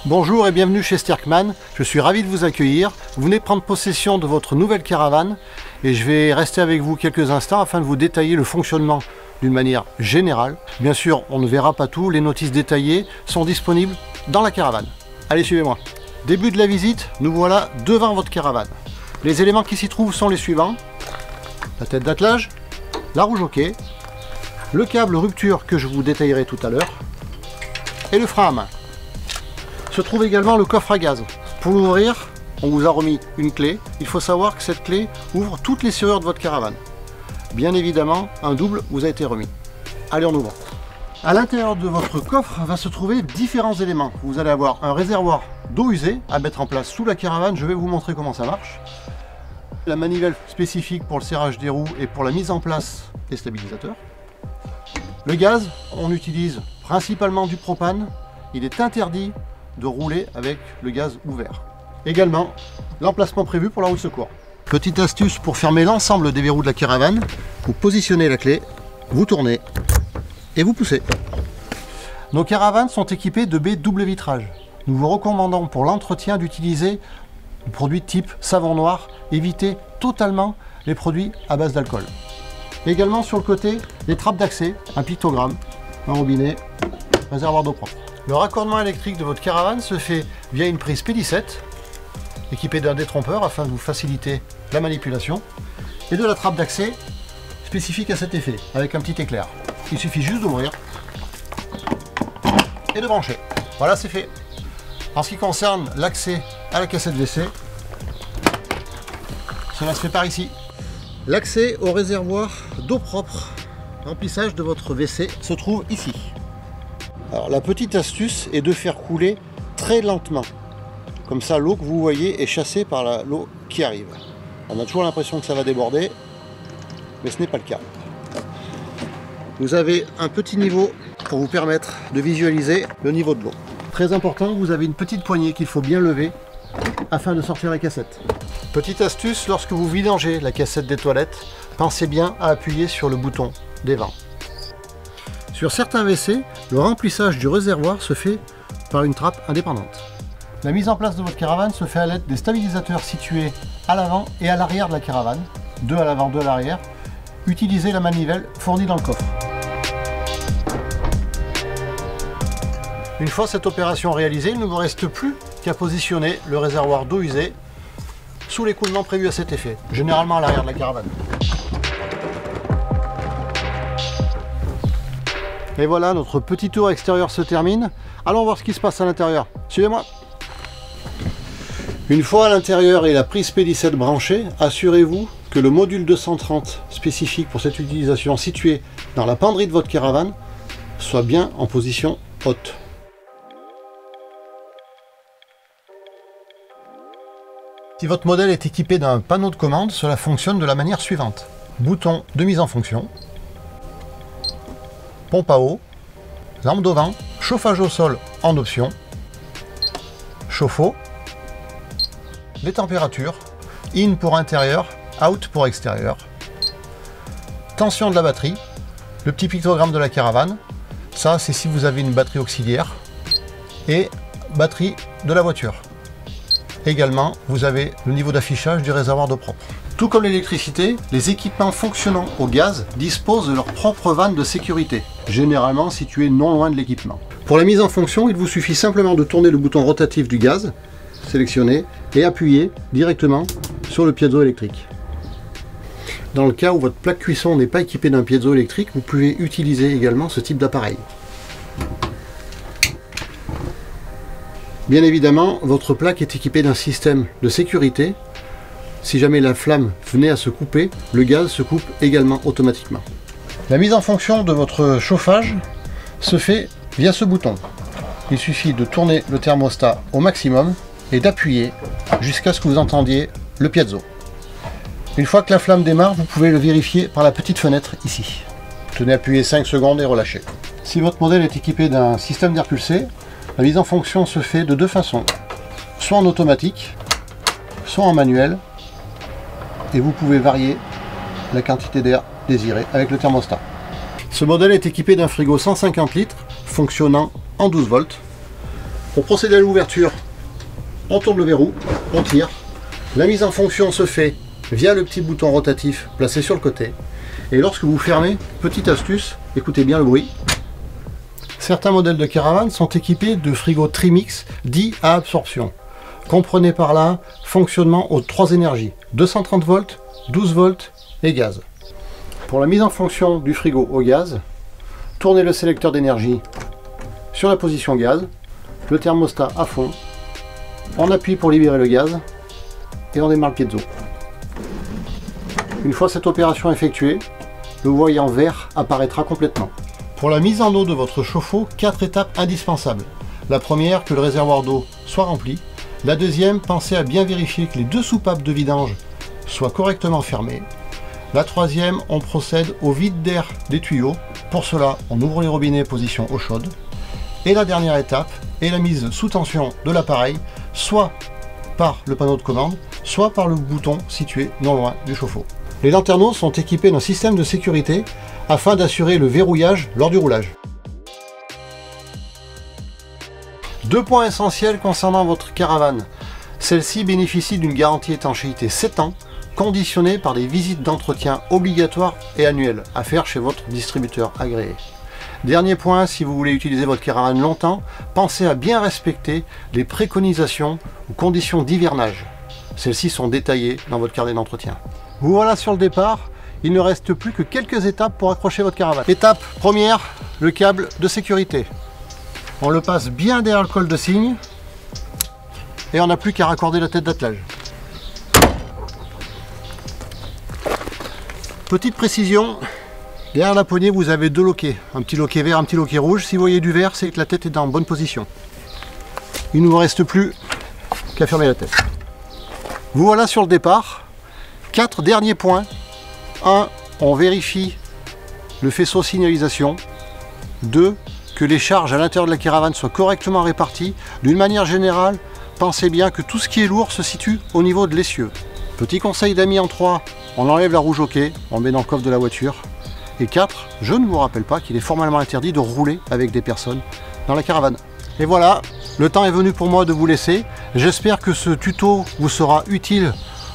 Bonjour et bienvenue chez Sterkman, je suis ravi de vous accueillir. Vous venez prendre possession de votre nouvelle caravane et je vais rester avec vous quelques instants afin de vous détailler le fonctionnement d'une manière générale. Bien sûr, on ne verra pas tout, les notices détaillées sont disponibles dans la caravane. Allez, suivez-moi. Début de la visite, nous voilà devant votre caravane. Les éléments qui s'y trouvent sont les suivants. La tête d'attelage, la roue jockey, le câble rupture que je vous détaillerai tout à l'heure et le frein à main. Se trouve également le coffre à gaz. Pour l'ouvrir, on vous a remis une clé. Il faut savoir que cette clé ouvre toutes les serrures de votre caravane. Bien évidemment, un double vous a été remis. Allez, on ouvre. À l'intérieur de votre coffre va se trouver différents éléments. Vous allez avoir un réservoir d'eau usée à mettre en place sous la caravane. Je vais vous montrer comment ça marche. La manivelle spécifique pour le serrage des roues et pour la mise en place des stabilisateurs. Le gaz, on utilise principalement du propane. Il est interdit de rouler avec le gaz ouvert. Également, l'emplacement prévu pour la roue de secours. Petite astuce pour fermer l'ensemble des verrous de la caravane, vous positionnez la clé, vous tournez et vous poussez. Nos caravanes sont équipées de baies double vitrage. Nous vous recommandons pour l'entretien d'utiliser des produits type savon noir, évitez totalement les produits à base d'alcool. Également sur le côté, des trappes d'accès, un pictogramme, un robinet, réservoir d'eau propre. Le raccordement électrique de votre caravane se fait via une prise P17 équipée d'un détrompeur afin de vous faciliter la manipulation et de la trappe d'accès spécifique à cet effet avec un petit éclair. Il suffit juste d'ouvrir et de brancher. Voilà, c'est fait. En ce qui concerne l'accès à la cassette WC, cela se fait par ici. L'accès au réservoir d'eau propre, remplissage de votre WC, se trouve ici. Alors la petite astuce est de faire couler très lentement. Comme ça, l'eau que vous voyez est chassée par l'eau qui arrive. On a toujours l'impression que ça va déborder, mais ce n'est pas le cas. Vous avez un petit niveau pour vous permettre de visualiser le niveau de l'eau. Très important, vous avez une petite poignée qu'il faut bien lever afin de sortir la cassette. Petite astuce, lorsque vous vidangez la cassette des toilettes, pensez bien à appuyer sur le bouton des vents. Sur certains WC, le remplissage du réservoir se fait par une trappe indépendante. La mise en place de votre caravane se fait à l'aide des stabilisateurs situés à l'avant et à l'arrière de la caravane. Deux à l'avant, deux à l'arrière. Utilisez la manivelle fournie dans le coffre. Une fois cette opération réalisée, il ne vous reste plus qu'à positionner le réservoir d'eau usée sous l'écoulement prévu à cet effet, généralement à l'arrière de la caravane. Et voilà, notre petit tour extérieur se termine. Allons voir ce qui se passe à l'intérieur. Suivez-moi. Une fois à l'intérieur et la prise P17 branchée, assurez-vous que le module 230 spécifique pour cette utilisation situé dans la penderie de votre caravane soit bien en position haute. Si votre modèle est équipé d'un panneau de commande, cela fonctionne de la manière suivante. Bouton de mise en fonction, pompe à eau, lampe d'auvent, chauffage au sol en option, chauffe-eau, les températures, in pour intérieur, out pour extérieur, tension de la batterie, le petit pictogramme de la caravane, ça c'est si vous avez une batterie auxiliaire, et batterie de la voiture. Également, vous avez le niveau d'affichage du réservoir d'eau propre. Tout comme l'électricité, les équipements fonctionnant au gaz disposent de leur propre vanne de sécurité, généralement située non loin de l'équipement. Pour la mise en fonction, il vous suffit simplement de tourner le bouton rotatif du gaz, sélectionner, et appuyer directement sur le piézoélectrique. Dans le cas où votre plaque cuisson n'est pas équipée d'un piézoélectrique, vous pouvez utiliser également ce type d'appareil. Bien évidemment, votre plaque est équipée d'un système de sécurité. Si jamais la flamme venait à se couper, le gaz se coupe également automatiquement. La mise en fonction de votre chauffage se fait via ce bouton. Il suffit de tourner le thermostat au maximum et d'appuyer jusqu'à ce que vous entendiez le piezo. Une fois que la flamme démarre, vous pouvez le vérifier par la petite fenêtre ici. Tenez appuyé 5 secondes et relâchez. Si votre modèle est équipé d'un système d'air pulsé, la mise en fonction se fait de deux façons. Soit en automatique, soit en manuel. Et vous pouvez varier la quantité d'air désirée avec le thermostat. Ce modèle est équipé d'un frigo 150 litres fonctionnant en 12 volts. Pour procéder à l'ouverture, on tourne le verrou, on tire. La mise en fonction se fait via le petit bouton rotatif placé sur le côté. Et lorsque vous fermez, petite astuce, écoutez bien le bruit. Certains modèles de caravane sont équipés de frigos Trimix dits à absorption. Comprenez par là fonctionnement aux 3 énergies, 230 volts, 12 volts et gaz. Pour la mise en fonction du frigo au gaz, tournez le sélecteur d'énergie sur la position gaz, le thermostat à fond, on appuie pour libérer le gaz et on démarre le piezo. Une fois cette opération effectuée, le voyant vert apparaîtra complètement. Pour la mise en eau de votre chauffe-eau, 4 étapes indispensables. La première, que le réservoir d'eau soit rempli. La deuxième, pensez à bien vérifier que les 2 soupapes de vidange soient correctement fermées. La troisième, on procède au vide d'air des tuyaux. Pour cela, on ouvre les robinets position eau chaude. Et la dernière étape est la mise sous tension de l'appareil, soit par le panneau de commande, soit par le bouton situé non loin du chauffe-eau. Les lanterneaux sont équipés d'un système de sécurité afin d'assurer le verrouillage lors du roulage. 2 points essentiels concernant votre caravane. Celle-ci bénéficie d'une garantie étanchéité 7 ans, conditionnée par des visites d'entretien obligatoires et annuelles à faire chez votre distributeur agréé. Dernier point, si vous voulez utiliser votre caravane longtemps, pensez à bien respecter les préconisations ou conditions d'hivernage. Celles-ci sont détaillées dans votre carnet d'entretien. Vous voilà sur le départ, il ne reste plus que quelques étapes pour accrocher votre caravane. Étape première, le câble de sécurité. On le passe bien derrière le col de cygne et on n'a plus qu'à raccorder la tête d'attelage. Petite précision, derrière la poignée vous avez 2 loquets, un petit loquet vert, un petit loquet rouge. Si vous voyez du vert, c'est que la tête est en bonne position. Il ne vous reste plus qu'à fermer la tête. Vous voilà sur le départ. 4 derniers points. 1. On vérifie le faisceau signalisation. 2. Que les charges à l'intérieur de la caravane soient correctement réparties. D'une manière générale, pensez bien que tout ce qui est lourd se situe au niveau de l'essieu. Petit conseil d'amis en 3, on enlève la roue jockey, on met dans le coffre de la voiture. Et 4, je ne vous rappelle pas qu'il est formellement interdit de rouler avec des personnes dans la caravane. Et voilà, le temps est venu pour moi de vous laisser. J'espère que ce tuto vous sera utile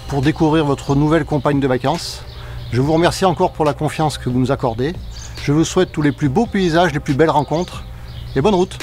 pour découvrir votre nouvelle compagne de vacances. Je vous remercie encore pour la confiance que vous nous accordez. Je vous souhaite tous les plus beaux paysages, les plus belles rencontres et bonne route!